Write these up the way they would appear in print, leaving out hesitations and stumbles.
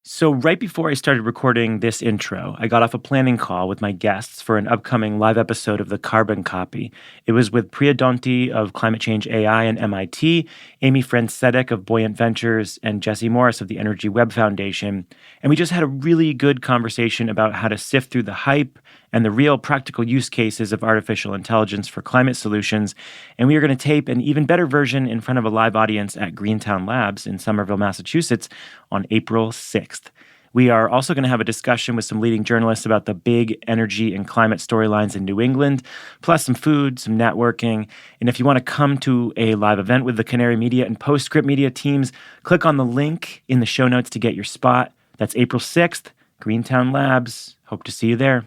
So, right before I started recording this intro, I got off a planning call with my guests for an upcoming live episode of The Carbon Copy. It was with Priya Donti of Climate Change AI and MIT, Amy Francetic of Buoyant Ventures, and Jesse Morris of the Energy Web Foundation. And we just had a really good conversation about how to sift through the hype and the real practical use cases of artificial intelligence for climate solutions. And we are going to tape an even better version in front of a live audience at Greentown Labs in Somerville, Massachusetts on April 6th. We are also going to have a discussion with some leading journalists about the big energy and climate storylines in New England, plus some food, some networking. And if you want to come to a live event with the Canary Media and Postscript Media teams, click on the link in the show notes to get your spot. That's April 6th, Greentown Labs. Hope to see you there.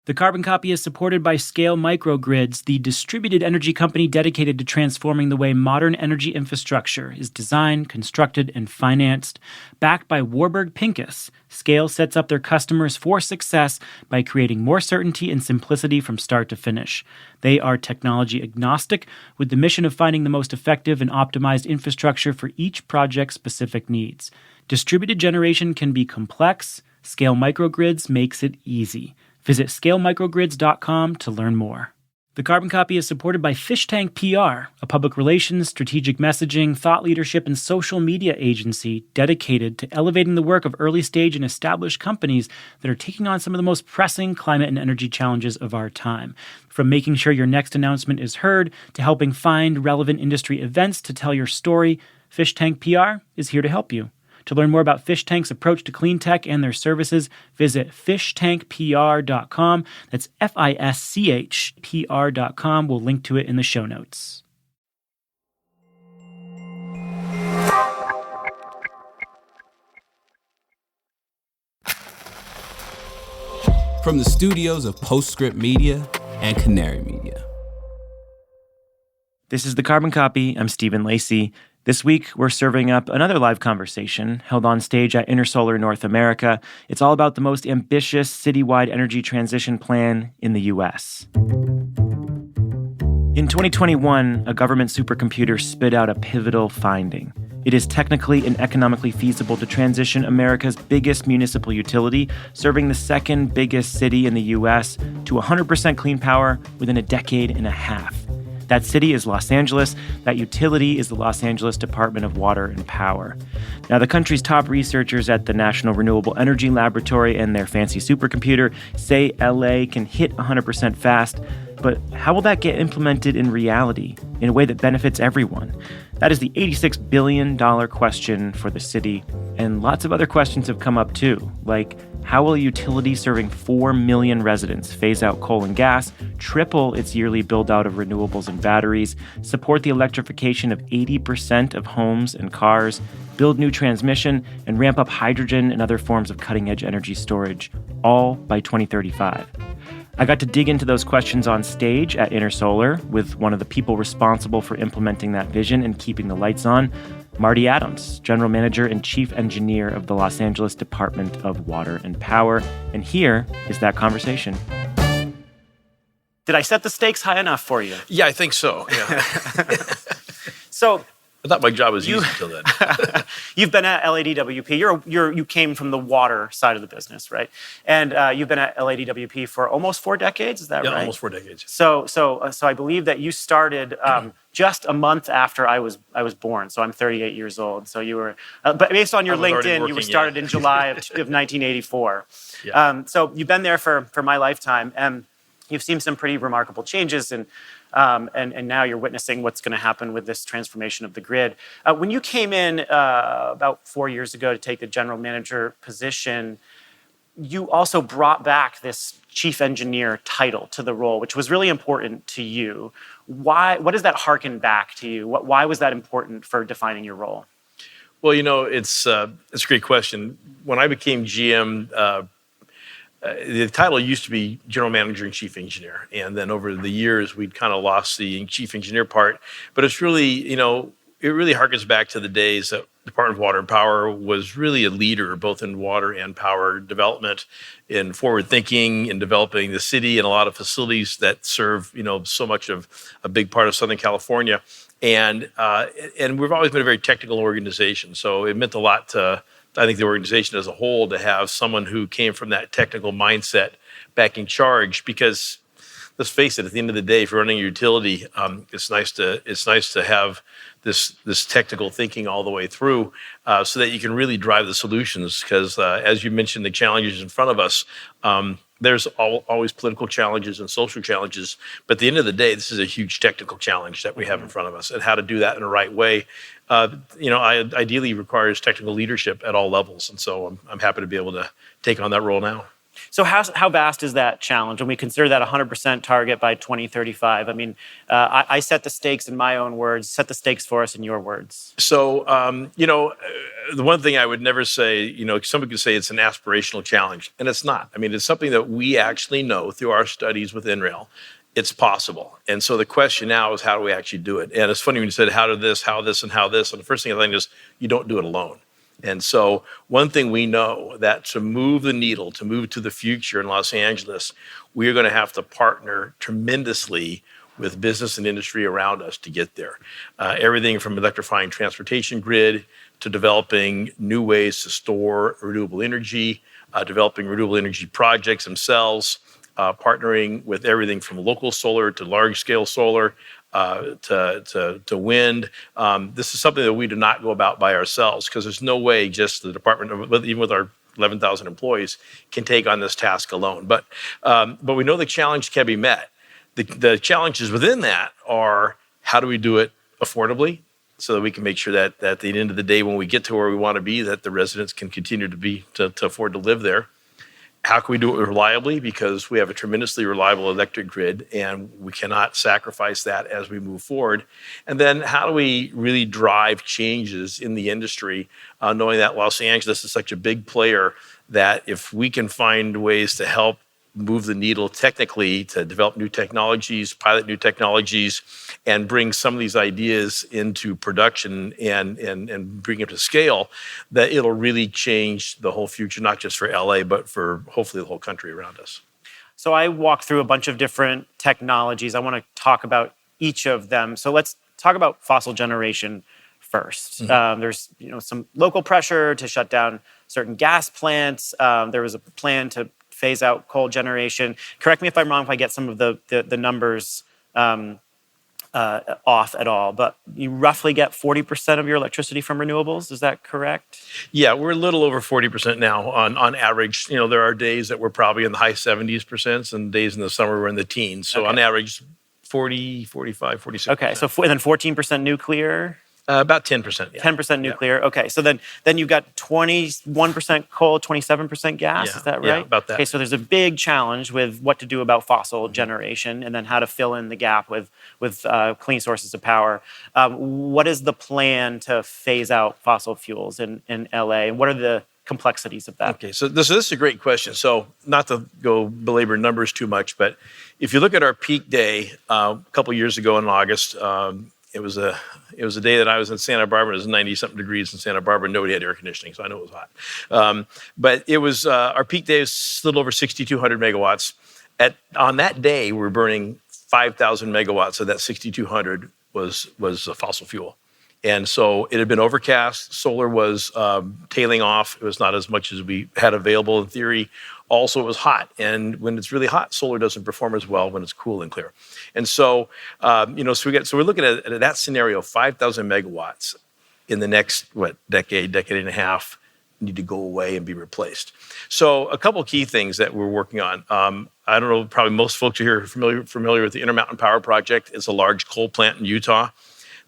The Carbon Copy is supported by Scale Microgrids, the distributed energy company dedicated to transforming the way modern energy infrastructure is designed, constructed, and financed. Backed by Warburg Pincus, Scale sets up their customers for success by creating more certainty and simplicity from start to finish. They are technology agnostic, with the mission of finding the most effective and optimized infrastructure for each project's specific needs. Distributed generation can be complex. Scale Microgrids makes it easy. Visit scalemicrogrids.com to learn more. The Carbon Copy is supported by Fish Tank PR, a public relations, strategic messaging, thought leadership, and social media agency dedicated to elevating the work of early-stage and established companies that are taking on some of the most pressing climate and energy challenges of our time. From making sure your next announcement is heard to helping find relevant industry events to tell your story, Fish Tank PR is here to help you. To learn more about Fish Tank's approach to clean tech and their services, visit fishtankpr.com. That's FISCHPR.com. We'll link to it in the show notes. From the studios of Postscript Media and Canary Media. This is The Carbon Copy. I'm Stephen Lacey. This week, we're serving up another live conversation held on stage at Intersolar North America. It's all about the most ambitious citywide energy transition plan in the U.S. In 2021, a government supercomputer spit out a pivotal finding. It is technically and economically feasible to transition America's biggest municipal utility, serving the second biggest city in the U.S., to 100% clean power within a decade and a half. That city is Los Angeles. That utility is the Los Angeles Department of Water and Power. Now, the country's top researchers at the National Renewable Energy Laboratory and their fancy supercomputer say LA can hit 100% fast, but how will that get implemented in reality in a way that benefits everyone? That is the $86 billion question for the city, and lots of other questions have come up too, like how will a utility serving 4 million residents phase out coal and gas, triple its yearly build-out of renewables and batteries, support the electrification of 80% of homes and cars, build new transmission, and ramp up hydrogen and other forms of cutting-edge energy storage, all by 2035. I got to dig into those questions on stage at Intersolar with one of the people responsible for implementing that vision and keeping the lights on, Marty Adams, General Manager and Chief Engineer of the Los Angeles Department of Water and Power. And here is that conversation. Did I set the stakes high enough for you? Yeah, I think so. Yeah. So I thought my job was easy until then. You've been at LADWP. You came from the water side of the business, right? And you've been at LADWP for almost 4 decades. Is that right? Yeah, almost 4 decades. So I believe that you started just a month after I was born. So I'm 38 years old. So you were, but based on your LinkedIn, you were started in July of 1984. Yeah. So you've been there for my lifetime, and you've seen some pretty remarkable changes, and now you're witnessing what's going to happen with this transformation of the grid. When you came in about 4 years ago to take the general manager position, you also brought back this chief engineer title to the role, which was really important to you. Why? What does that harken back to you? Why was that important for defining your role? Well, it's a great question. When I became GM, the title used to be General Manager and Chief Engineer. And then over the years, we'd kind of lost the Chief Engineer part. But it's really, it really harkens back to the days that Department of Water and Power was really a leader both in water and power development, in forward thinking, in developing the city and a lot of facilities that serve, so much of a big part of Southern California. And we've always been a very technical organization. So it meant a lot to, I think, the organization as a whole to have someone who came from that technical mindset back in charge, because let's face it, at the end of the day, if you're running a utility, it's nice to have this technical thinking all the way through, so that you can really drive the solutions. Because as you mentioned, the challenges in front of us, there's always political challenges and social challenges. But at the end of the day, this is a huge technical challenge that we have in front of us, and how to do that in the right way. Ideally requires technical leadership at all levels, and so I'm happy to be able to take on that role now. So how vast is that challenge when we consider that 100% target by 2035? I mean, I set the stakes in my own words. Set the stakes for us in your words. So, the one thing I would never say, somebody could say it's an aspirational challenge, and it's not. I mean, it's something that we actually know through our studies with NREL. It's possible. And so the question now is, how do we actually do it? And it's funny when you said, how this, and how this. And the first thing I think is, you don't do it alone. And so one thing we know, that to move the needle, to move to the future in Los Angeles, we are going to have to partner tremendously with business and industry around us to get there. Everything from electrifying transportation grid to developing new ways to store renewable energy, developing renewable energy projects themselves, partnering with everything from local solar to large-scale solar, to wind. This is something that we do not go about by ourselves, because there's no way just the department, even with our 11,000 employees, can take on this task alone. But we know the challenge can be met. The challenges within that are, how do we do it affordably, so that we can make sure that at the end of the day, when we get to where we want to be, that the residents can continue to afford to live there. How can we do it reliably? Because we have a tremendously reliable electric grid, and we cannot sacrifice that as we move forward. And then how do we really drive changes in the industry, knowing that Los Angeles is such a big player, that if we can find ways to help move the needle technically, to develop new technologies, pilot new technologies, and bring some of these ideas into production and bring it to scale, that it'll really change the whole future, not just for LA, but for hopefully the whole country around us. So I walked through a bunch of different technologies. I want to talk about each of them. So let's talk about fossil generation first. Mm-hmm. There's some local pressure to shut down certain gas plants. There was a plan to phase out coal generation. Correct me if I'm wrong if I get some of the numbers off at all, but you roughly get 40% of your electricity from renewables. Is that correct? Yeah, we're a little over 40% now on average. There are days that we're probably in the high 70s%, and days in the summer we're in the teens. So on average, 40, 45, 46%. Okay, so then 14% nuclear? About 10%. Yeah. 10% nuclear. Yeah. Okay, so then you've got 21% coal, 27% gas. Yeah. Is that right? Yeah, about that. Okay, so there's a big challenge with what to do about fossil generation, and then how to fill in the gap with clean sources of power. What is the plan to phase out fossil fuels in LA, and what are the complexities of that? Okay, so this is a great question. So not to go belabor numbers too much, but if you look at our peak day a couple years ago in August. It was a day that I was in Santa Barbara. It was 90-something degrees in Santa Barbara. Nobody had air conditioning, so I know it was hot. But it was our peak day was a little over 6,200 megawatts. On that day, we were burning 5,000 megawatts of that 6,200 was a fossil fuel. And so it had been overcast. Solar was tailing off. It was not as much as we had available in theory. Also, it was hot. And when it's really hot, solar doesn't perform as well when it's cool and clear. And so, so we're looking at that scenario, 5,000 megawatts in the next, decade and a half need to go away and be replaced. So a couple of key things that we're working on. I don't know, probably most folks here are familiar with the Intermountain Power Project. It's a large coal plant in Utah.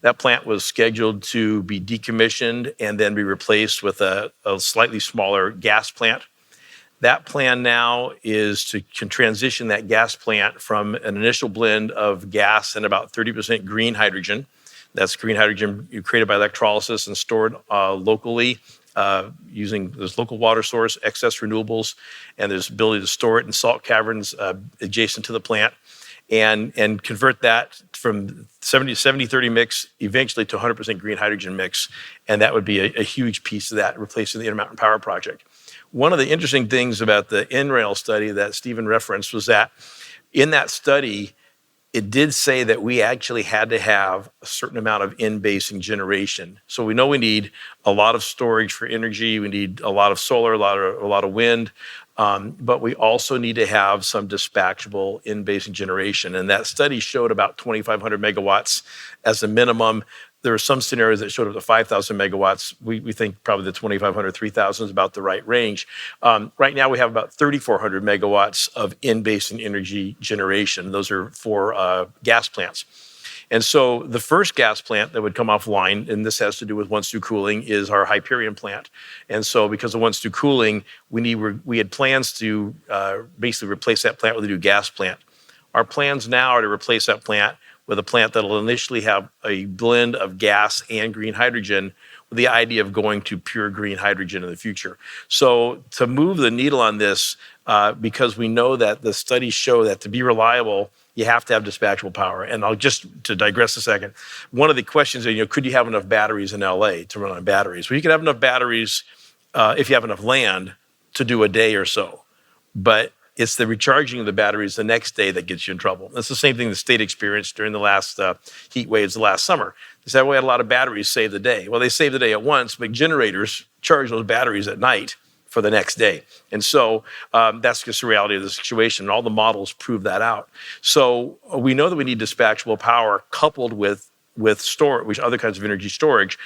That plant was scheduled to be decommissioned and then be replaced with a slightly smaller gas plant. That plan now is to transition that gas plant from an initial blend of gas and about 30% green hydrogen. That's green hydrogen created by electrolysis and stored locally using this local water source, excess renewables, and there's ability to store it in salt caverns adjacent to the plant. and convert that from 70-30 mix eventually to 100% green hydrogen mix. And that would be a huge piece of that, replacing the Intermountain Power Project. One of the interesting things about the NREL study that Stephen referenced was that in that study, it did say that we actually had to have a certain amount of in-basin generation. So we know we need a lot of storage for energy. We need a lot of solar, a lot of wind. But we also need to have some dispatchable in-basin generation. And that study showed about 2,500 megawatts as a minimum. There are some scenarios that showed up to 5,000 megawatts. We think probably the 2,500, 3,000 is about the right range. Right now, we have about 3,400 megawatts of in-basin energy generation. Those are for gas plants. And so the first gas plant that would come offline, and this has to do with once-through cooling, is our Hyperion plant. And so because of once-through cooling, we had plans to basically replace that plant with a new gas plant. Our plans now are to replace that plant with a plant that will initially have a blend of gas and green hydrogen with the idea of going to pure green hydrogen in the future. So to move the needle on this, because we know that the studies show that to be reliable, you have to have dispatchable power. And I'll just, to digress a second, one of the questions is, could you have enough batteries in LA to run on batteries? Well, you can have enough batteries if you have enough land to do a day or so. But it's the recharging of the batteries the next day that gets you in trouble. That's the same thing the state experienced during the last heat waves the last summer. They said, we had a lot of batteries save the day. Well, they save the day at once, but generators charge those batteries at night for the next day. And so that's just the reality of the situation. And all the models prove that out. So we know that we need dispatchable power coupled with storage, other kinds of energy storage,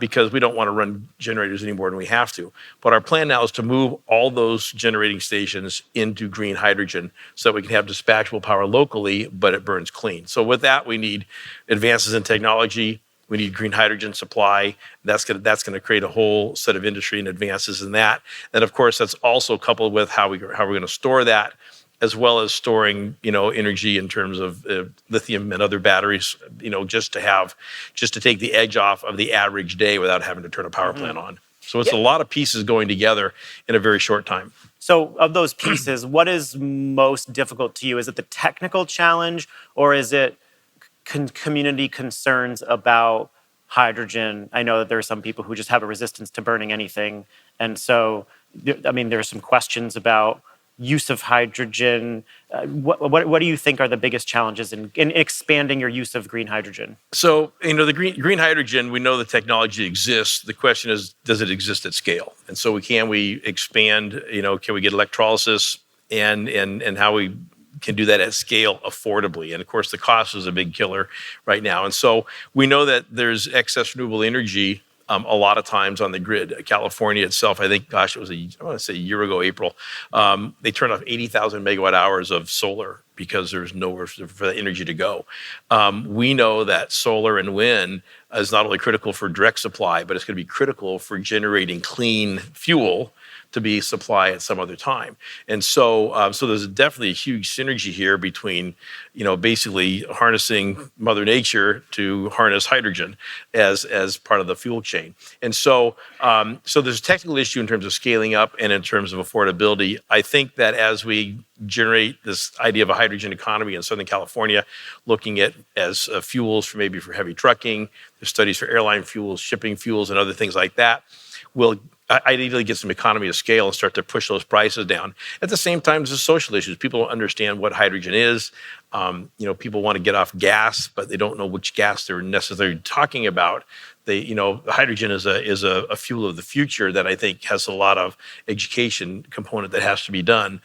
because we don't want to run generators any more than we have to. But our plan now is to move all those generating stations into green hydrogen so that we can have dispatchable power locally, but it burns clean. So with that, we need advances in technology. We need green hydrogen supply. That's going to create a whole set of industry and advances in that. And of course, that's also coupled with how we're going to store that, as well as storing, energy in terms of lithium and other batteries, just to take the edge off of the average day without having to turn a power plant on. So it's a lot of pieces going together in a very short time. So of those pieces, what is most difficult to you? Is it the technical challenge, or is it community concerns about hydrogen? I know that there are some people who just have a resistance to burning anything. And so, there are some questions about use of hydrogen. What do you think are the biggest challenges in expanding your use of green hydrogen? So, the green hydrogen, we know the technology exists. The question is, does it exist at scale? And so can we expand, can we get electrolysis and how we can do that at scale affordably? And of course, the cost is a big killer right now. And so we know that there's excess renewable energy a lot of times on the grid. California itself, I think, it was I want to say a year ago, April, they turned off 80,000 megawatt hours of solar because there's nowhere for the energy to go. We know that solar and wind is not only critical for direct supply, but it's going to be critical for generating clean fuel to be supply at some other time. And so there's definitely a huge synergy here between, basically harnessing Mother Nature to harness hydrogen as part of the fuel chain. And so there's a technical issue in terms of scaling up and in terms of affordability. I think that as we generate this idea of a hydrogen economy in Southern California, looking at as fuels for heavy trucking, there's studies for airline fuels, shipping fuels, and other things like that, will ideally get some economy of scale and start to push those prices down. At the same time, there's social issues. People don't understand what hydrogen is. People want to get off gas, but they don't know which gas they're necessarily talking about. Hydrogen is a fuel of the future that I think has a lot of education component that has to be done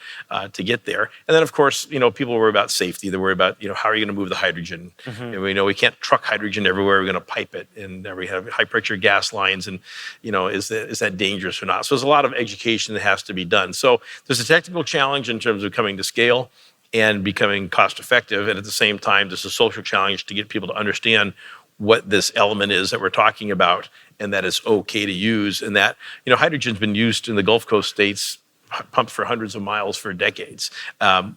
to get there. And then, of course, people worry about safety. They worry about, how are you going to move the hydrogen? Mm-hmm. And we know we can't truck hydrogen everywhere. We're going to pipe it, and we have high pressure gas lines. And is that dangerous or not? So there's a lot of education that has to be done. So there's a technical challenge in terms of coming to scale and becoming cost effective. And at the same time, there's a social challenge to get people to understand what this element is that we're talking about, and that it's okay to use. And that, hydrogen's been used in the Gulf Coast states, pumped for hundreds of miles for decades.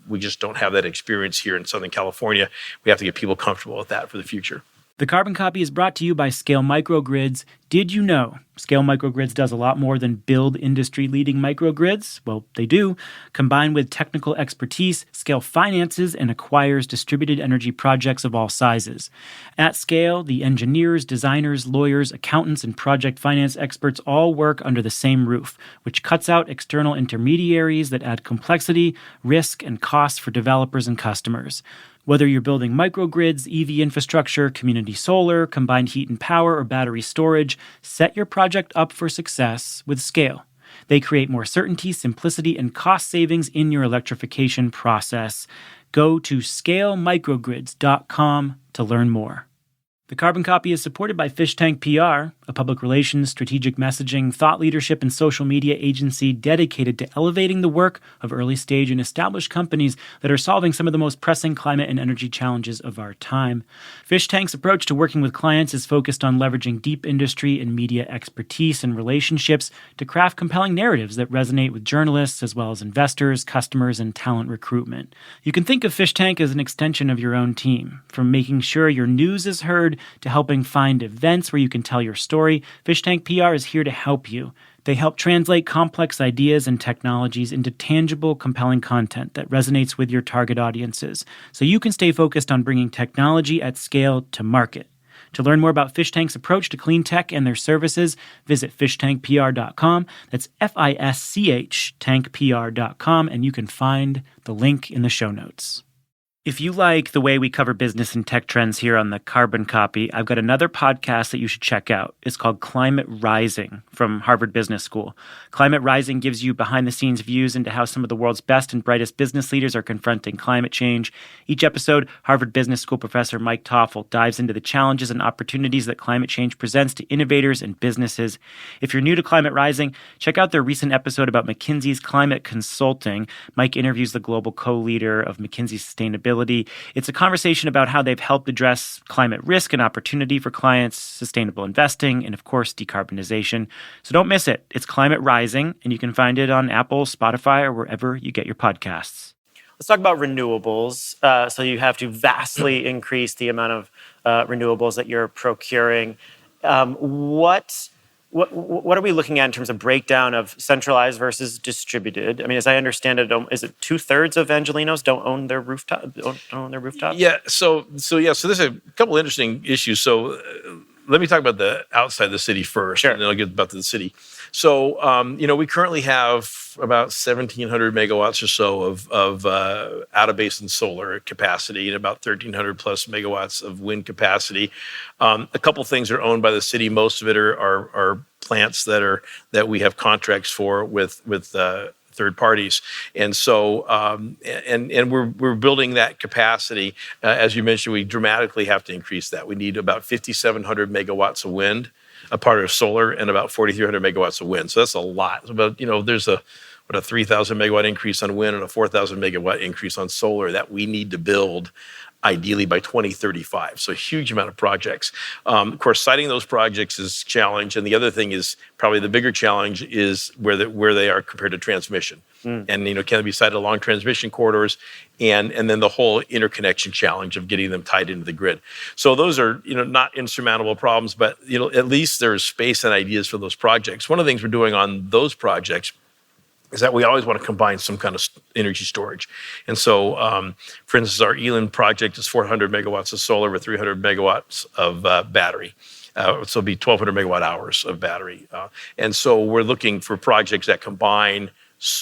We just don't have that experience here in Southern California. We have to get people comfortable with that for the future. The Carbon Copy is brought to you by Scale Microgrids. Did you know Scale Microgrids does a lot more than build industry-leading microgrids? Well, they do. Combined with technical expertise, Scale finances and acquires distributed energy projects of all sizes. At Scale, the engineers, designers, lawyers, accountants, and project finance experts all work under the same roof, which cuts out external intermediaries that add complexity, risk, and costs for developers and customers. Whether you're building microgrids, EV infrastructure, community solar, combined heat and power, or battery storage, set your project up for success with Scale. They create more certainty, simplicity, and cost savings in your electrification process. Go to scalemicrogrids.com to learn more. The Carbon Copy is supported by Fish Tank PR, a public relations, strategic messaging, thought leadership, and social media agency dedicated to elevating the work of early-stage and established companies that are solving some of the most pressing climate and energy challenges of our time. Fish Tank's approach to working with clients is focused on leveraging deep industry and media expertise and relationships to craft compelling narratives that resonate with journalists as well as investors, customers, and talent recruitment. You can think of Fish Tank as an extension of your own team, from making sure your news is heard to helping find events where you can tell your story. Fish Tank PR is here to help you. They help translate complex ideas and technologies into tangible, compelling content that resonates with your target audiences, so you can stay focused on bringing technology at scale to market. To learn more about Fish Tank's approach to clean tech and their services, visit fishtankpr.com. That's FISCH tankpr.com, and you can find the link in the show notes. If you like the way we cover business and tech trends here on the Carbon Copy, I've got another podcast that you should check out. It's called Climate Rising from Harvard Business School. Climate Rising gives you behind-the-scenes views into how some of the world's best and brightest business leaders are confronting climate change. Each episode, Harvard Business School professor Mike Toffel dives into the challenges and opportunities that climate change presents to innovators and businesses. If you're new to Climate Rising, check out their recent episode about McKinsey's climate consulting. Mike interviews the global co-leader of McKinsey's sustainability. It's a conversation about how they've helped address climate risk and opportunity for clients, sustainable investing, and of course, decarbonization. So don't miss it. It's Climate Rising, and you can find it on Apple, Spotify, or wherever you get your podcasts. Let's talk about renewables. So you have to vastly increase the amount of renewables that you're procuring. What are we looking at in terms of breakdown of centralized versus distributed? I mean, as I understand it, is it 2/3 of Angelenos don't own their rooftops? Yeah. So there's a couple interesting issues. So let me talk about the outside the city first, Sure. and then I'll get about the city. So we currently have about 1,700 megawatts or so of out-of-basin solar capacity and about 1,300 plus megawatts of wind capacity. A couple things are owned by the city. Most of it are plants that we have contracts for with third parties, and so and we're building that capacity. As you mentioned, we dramatically have to increase that. We need about 5,700 megawatts of wind, a part of solar, and about 4,300 megawatts of wind. So that's a lot. But there's a 3,000 megawatt increase on wind and a 4,000 megawatt increase on solar that we need to build ideally by 2035. So a huge amount of projects. Of course, siting those projects is a challenge. And the other thing is probably the bigger challenge is where they are compared to transmission. And, can they be sited along transmission corridors? And then the whole interconnection challenge of getting them tied into the grid. So those are, not insurmountable problems, but, at least there's space and ideas for those projects. One of the things we're doing on those projects is that we always want to combine some kind of energy storage. And so, for instance, our Elan project is 400 megawatts of solar with 300 megawatts of battery. So it'll be 1,200 megawatt hours of battery. And so we're looking for projects that combine,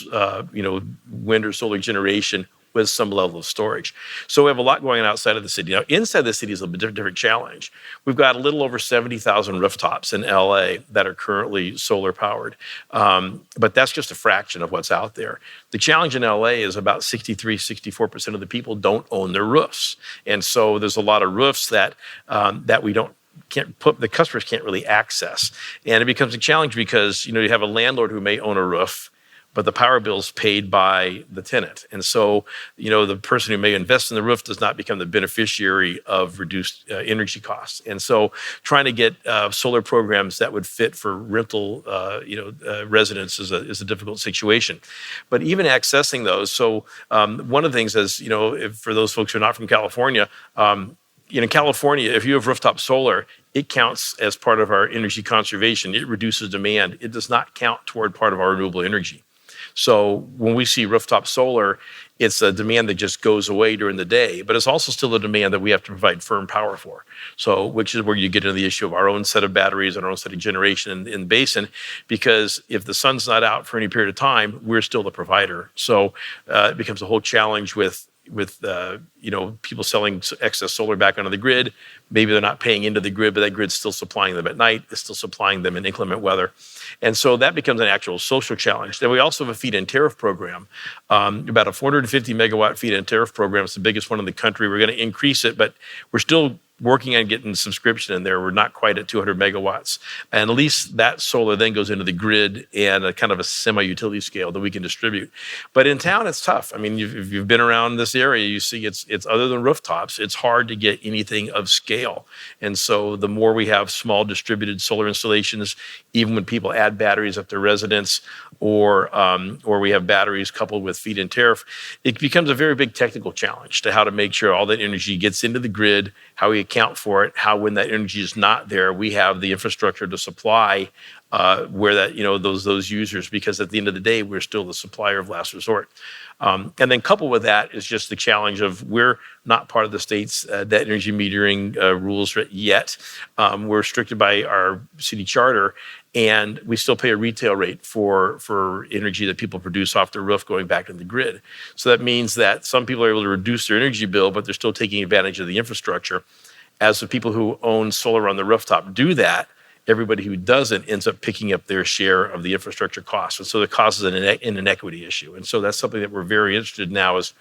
wind or solar generation with some level of storage. So we have a lot going on outside of the city. Now, inside the city is a different challenge. We've got a little over 70,000 rooftops in LA that are currently solar powered. But that's just a fraction of what's out there. The challenge in LA is about 64% of the people don't own their roofs. And so there's a lot of roofs that the customers can't really access. And it becomes a challenge because, you have a landlord who may own a roof, but the power bill is paid by the tenant. And so, the person who may invest in the roof does not become the beneficiary of reduced energy costs. And so trying to get solar programs that would fit for rental, residents is a difficult situation. But even accessing those, so one of the things is, for those folks who are not from California, in California, if you have rooftop solar, it counts as part of our energy conservation. It reduces demand. It does not count toward part of our renewable energy. So when we see rooftop solar, it's a demand that just goes away during the day, but it's also still a demand that we have to provide firm power for. So, which is where you get into the issue of our own set of batteries and our own set of generation in the basin, because if the sun's not out for any period of time, we're still the provider. So it becomes a whole challenge with people selling excess solar back onto the grid. Maybe they're not paying into the grid, but that grid's still supplying them at night. It's still supplying them in inclement weather. And so that becomes an actual social challenge. Then we also have a feed-in tariff program, about a 450 megawatt feed-in tariff program. It's the biggest one in the country. We're going to increase it, but we're still working on getting subscription in there. We're not quite at 200 megawatts. And at least that solar then goes into the grid and a kind of a semi-utility scale that we can distribute. But in town, it's tough. I mean, if you've been around this area, you see it's other than rooftops, it's hard to get anything of scale. And so the more we have small distributed solar installations, even when people add batteries at their residence, or we have batteries coupled with feed-in tariff, it becomes a very big technical challenge to how to make sure all that energy gets into the grid, how we account for it, how when that energy is not there, we have the infrastructure to supply where that those users, because at the end of the day, we're still the supplier of last resort. And then coupled with that is just the challenge of we're not part of the state's net energy metering rules yet. We're restricted by our city charter, and we still pay a retail rate for energy that people produce off their roof going back to the grid. So that means that some people are able to reduce their energy bill, but they're still taking advantage of the infrastructure. As the people who own solar on the rooftop do that, everybody who doesn't ends up picking up their share of the infrastructure costs. And so it causes an inequity issue. And so that's something that we're very interested in now is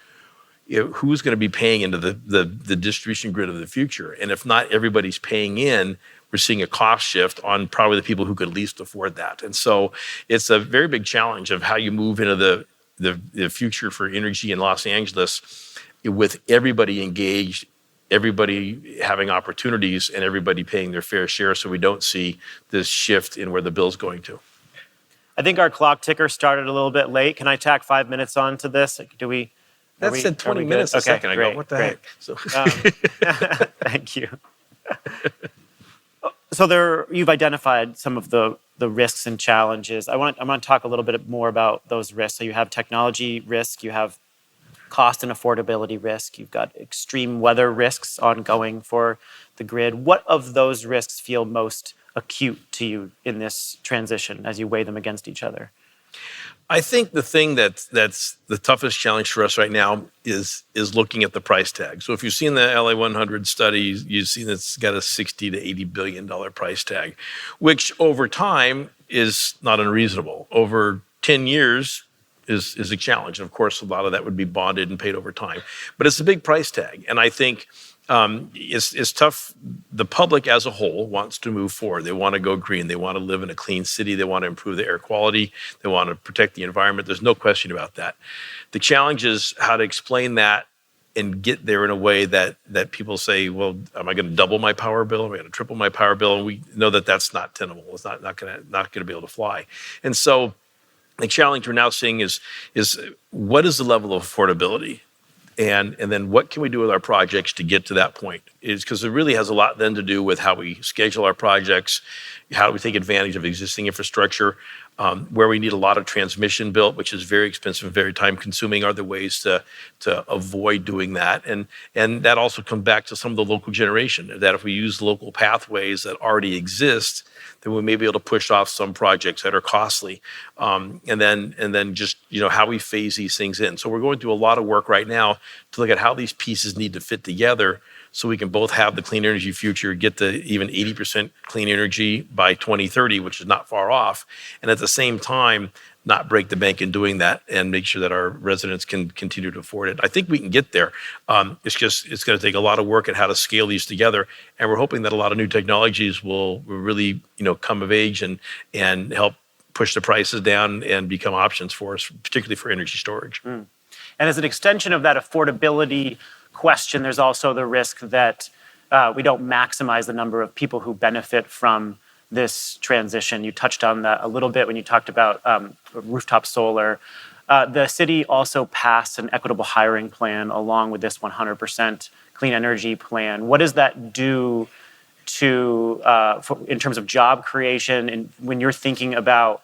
who's going to be paying into the distribution grid of the future. And if not everybody's paying in, we're seeing a cost shift on probably the people who could least afford that. And so it's a very big challenge of how you move into the future for energy in Los Angeles with everybody engaged, everybody having opportunities, and everybody paying their fair share, so we don't see this shift in where the bill's going to. I think our clock ticker started a little bit late. Can I tack 5 minutes onto this? That said 20 minutes a second ago. What the heck? So. Thank you. So you've identified some of the risks and challenges. I want to talk a little bit more about those risks. So you have technology risk, you have cost and affordability risk, you've got extreme weather risks ongoing for the grid. What of those risks feel most acute to you in this transition as you weigh them against each other? I think the thing that's the toughest challenge for us right now is looking at the price tag. So if you've seen the LA 100 study, you've seen it's got a $60 to $80 billion price tag, which over time is not unreasonable. Over 10 years is a challenge. And of course, a lot of that would be bonded and paid over time. But it's a big price tag. And I think it's tough. The public as a whole wants to move forward. They want to go green. They want to live in a clean city. They want to improve the air quality. They want to protect the environment. There's no question about that. The challenge is how to explain that and get there in a way that people say, well, am I going to double my power bill? Am I going to triple my power bill? And we know that that's not tenable. It's not going to be able to fly. And so the challenge we're now seeing is what is the level of affordability? And then what can we do with our projects to get to that point? Is because it really has a lot then to do with how we schedule our projects, how do we take advantage of existing infrastructure, where we need a lot of transmission built, which is very expensive and very time consuming. Are there ways to avoid doing that? And that also comes back to some of the local generation, that if we use local pathways that already exist, then we may be able to push off some projects that are costly. And then just, how we phase these things in. So we're going through a lot of work right now to look at how these pieces need to fit together so we can both have the clean energy future, get to even 80% clean energy by 2030, which is not far off. And at the same time, not break the bank in doing that and make sure that our residents can continue to afford it. I think we can get there. It's going to take a lot of work at how to scale these together. And we're hoping that a lot of new technologies will really, come of age and help push the prices down and become options for us, particularly for energy storage. And as an extension of that affordability question, there's also the risk that we don't maximize the number of people who benefit from this transition. You touched on that a little bit when you talked about rooftop solar. The city also passed an equitable hiring plan along with this 100% clean energy plan. What does that do to in terms of job creation, and when you're thinking about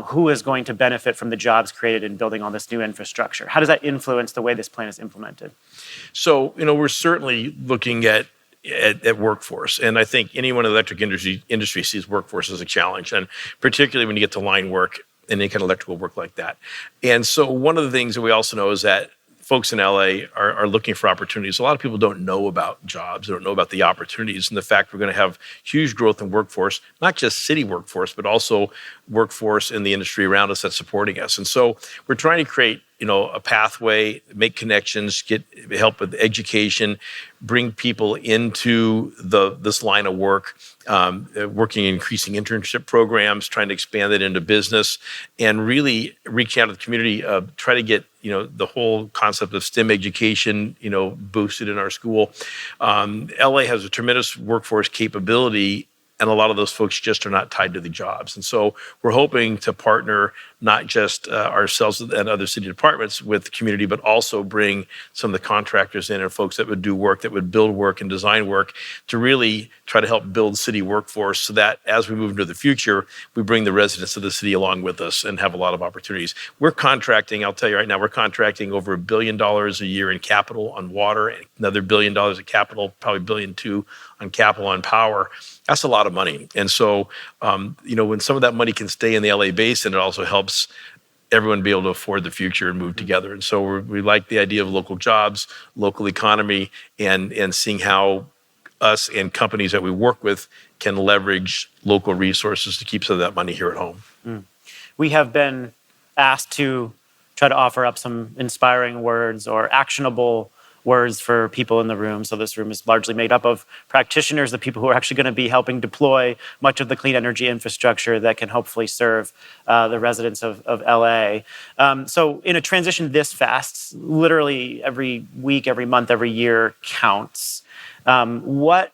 who is going to benefit from the jobs created in building all this new infrastructure? How does that influence the way this plan is implemented? So, we're certainly looking at workforce. And I think anyone in the electric industry sees workforce as a challenge, and particularly when you get to line work and any kind of electrical work like that. And so one of the things that we also know is that folks in LA are looking for opportunities. A lot of people don't know about jobs, they don't know about the opportunities, and the fact we're going to have huge growth in workforce, not just city workforce, but also workforce in the industry around us that's supporting us. And so we're trying to create a pathway, make connections, get help with education, bring people into this line of work, working in increasing internship programs, trying to expand it into business, and really reach out to the community, try to get the whole concept of STEM education, boosted in our school. LA has a tremendous workforce capability, and a lot of those folks just are not tied to the jobs. And so we're hoping to partner not just ourselves and other city departments with the community, but also bring some of the contractors in and folks that would do work, that would build work and design work, to really try to help build city workforce, so that as we move into the future, we bring the residents of the city along with us and have a lot of opportunities. We're contracting, I'll tell you right now, we're contracting over $1 billion a year in capital on water, and another $1 billion of capital, probably $1.2 billion on capital on power. That's a lot of money. And so, when some of that money can stay in the LA basin, it also helps everyone be able to afford the future and move together. And so we like the idea of local jobs, local economy, and seeing how us and companies that we work with can leverage local resources to keep some of that money here at home. We have been asked to try to offer up some inspiring words or actionable words for people in the room. So this room is largely made up of practitioners, the people who are actually going to be helping deploy much of the clean energy infrastructure that can hopefully serve the residents of LA. So in a transition this fast, literally every week, every month, every year counts. What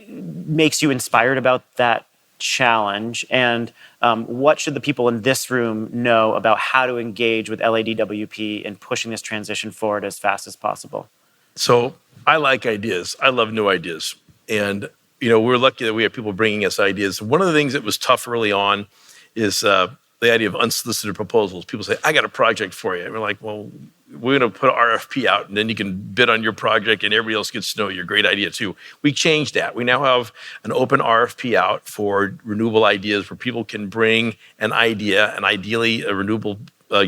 makes you inspired about that challenge, and what should the people in this room know about how to engage with LADWP in pushing this transition forward as fast as possible? So I like ideas. I love new ideas. And, we're lucky that we have people bringing us ideas. One of the things that was tough early on is the idea of unsolicited proposals. People say, I got a project for you. And we're like, well, we're going to put an RFP out, and then you can bid on your project, and everybody else gets to know your great idea too. We changed that. We now have an open RFP out for renewable ideas, where people can bring an idea, and ideally a renewable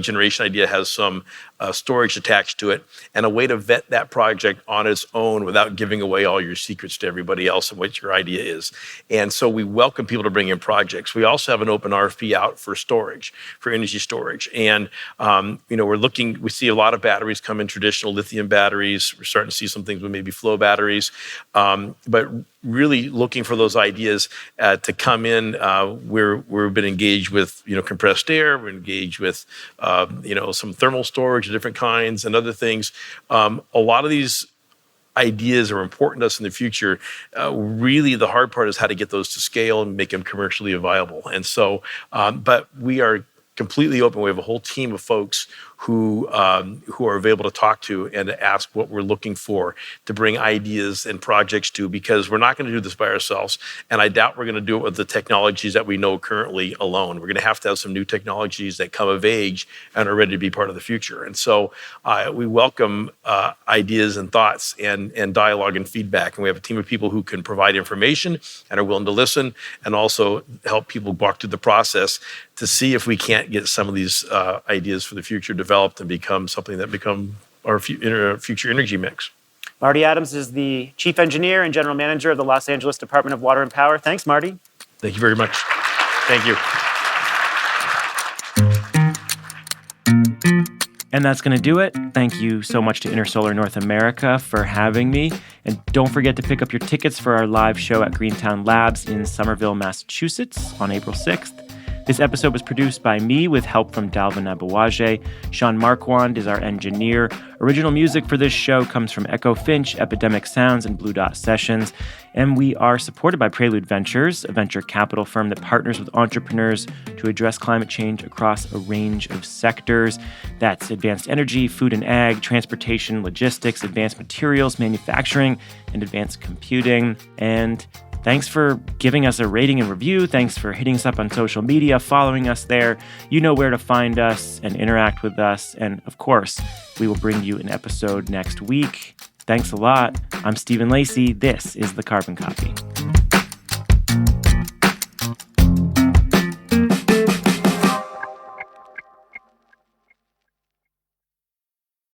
generation idea has some storage attached to it, and a way to vet that project on its own without giving away all your secrets to everybody else and what your idea is. And so we welcome people to bring in projects. We also have an open RFP out for storage, for energy storage. And, we see a lot of batteries come in, traditional lithium batteries. We're starting to see some things with maybe flow batteries. But really looking for those ideas to come in. We've been engaged with, compressed air. We're engaged with, some thermal storage of different kinds and other things. A lot of these ideas are important to us in the future. Really, the hard part is how to get those to scale and make them commercially viable. And so, but we are completely open. We have a whole team of folks who are available to talk to and to ask what we're looking for to bring ideas and projects to, because we're not going to do this by ourselves. And I doubt we're going to do it with the technologies that we know currently alone. We're going to have some new technologies that come of age and are ready to be part of the future. And so we welcome ideas and thoughts and dialogue and feedback. And we have a team of people who can provide information and are willing to listen, and also help people walk through the process to see if we can't get some of these ideas for the future developed and become something that become our future energy mix. Marty Adams is the Chief Engineer and General Manager of the Los Angeles Department of Water and Power. Thanks, Marty. Thank you very much. Thank you. And that's going to do it. Thank you so much to Intersolar North America for having me. And don't forget to pick up your tickets for our live show at Greentown Labs in Somerville, Massachusetts on April 6th. This episode was produced by me with help from Dalvin Abawaje. Sean Marquand is our engineer. Original music for this show comes from Echo Finch, Epidemic Sounds, and Blue Dot Sessions. And we are supported by Prelude Ventures, a venture capital firm that partners with entrepreneurs to address climate change across a range of sectors. That's advanced energy, food and ag, transportation, logistics, advanced materials, manufacturing, and advanced computing. And thanks for giving us a rating and review. Thanks for hitting us up on social media, following us there. You know where to find us and interact with us. And of course, we will bring you an episode next week. Thanks a lot. I'm Stephen Lacey. This is The Carbon Copy.